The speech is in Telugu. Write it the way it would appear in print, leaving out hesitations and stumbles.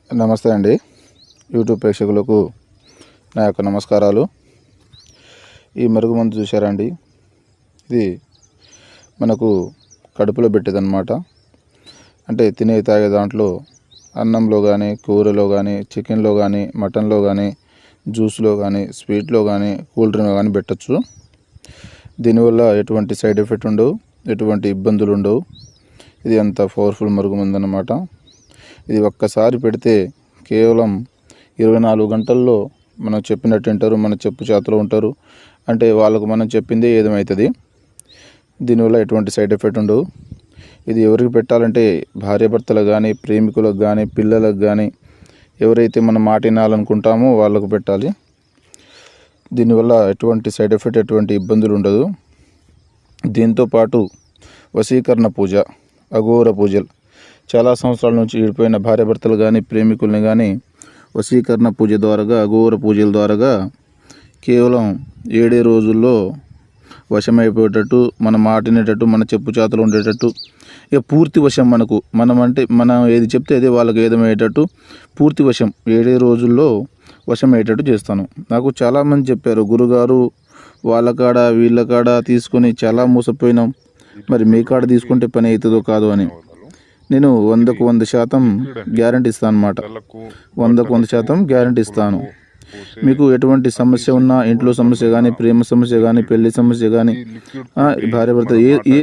నమస్తే అండి. యూట్యూబ్ ప్రేక్షకులకు నా యొక్క నమస్కారాలు. ఈ మరుగుమందు చూసారా అండి, ఇది మనకు కడుపులో పెట్టేదన్నమాట. అంటే తినే తాగే దాంట్లో అన్నంలో కానీ, కూరలో కానీ, చికెన్లో కానీ, మటన్లో కానీ, జ్యూస్లో కానీ, స్వీట్లో కానీ, కూల్ డ్రింక్లో కానీ పెట్టచ్చు. దీనివల్ల ఎటువంటి సైడ్ ఎఫెక్ట్ ఉండవు, ఎటువంటి ఇబ్బందులు ఉండవు. ఇది అంత పవర్ఫుల్ మరుగుమందు అన్నమాట. ఇది ఒక్కసారి పెడితే కేవలం 24 గంటల్లో మనం చెప్పినట్టు వింటారు, మన చెప్పు చేతలో ఉంటారు. అంటే వాళ్ళకు మనం చెప్పిందే ఏదమవుతుంది. దీనివల్ల ఎటువంటి సైడ్ ఎఫెక్ట్ ఉండవు. ఇది ఎవరికి పెట్టాలంటే భార్యాభర్తలకు కానీ, ప్రేమికులకు కానీ, పిల్లలకు కానీ, ఎవరైతే మనం మాట వినాలనుకుంటామో వాళ్ళకు పెట్టాలి. దీనివల్ల ఎటువంటి సైడ్ ఎఫెక్ట్, ఎటువంటి ఇబ్బందులు ఉండదు. దీంతోపాటు వశీకరణ పూజ, అఘోర పూజలు, చాలా సంవత్సరాల నుంచి విడిపోయిన భార్యాభర్తలు కానీ, ప్రేమికుల్ని కానీ వశీకరణ పూజ ద్వారా, అఘోర పూజల ద్వారా కేవలం 7 రోజుల్లో వశమైపోయేటట్టు, మన మాట వినేటట్టు, మన చెప్పు చేతలు ఉండేటట్టు, ఇక పూర్తి వశం మనకు. మనం ఏది చెప్తే అదే వాళ్ళకి ఏదమయ్యేటట్టు పూర్తి వశం 7 రోజుల్లో వశమయ్యేటట్టు చేస్తాను. నాకు చాలామంది చెప్పారు, గురుగారు వాళ్ళ కాడ వీళ్ళ కాడ తీసుకొని చాలా మోసపోయినాం, మరి మీ కాడ తీసుకుంటే పని అవుతుందో కాదో అని. నేను 100కు 100% గ్యారంటీ ఇస్తాను అన్నమాట. 100కు 100% గ్యారంటీ ఇస్తాను. మీకు ఎటువంటి సమస్య ఉన్నా, ఇంట్లో సమస్య కానీ, ప్రేమ సమస్య కానీ, పెళ్లి సమస్య కానీ, భార్యాభర్త ఏ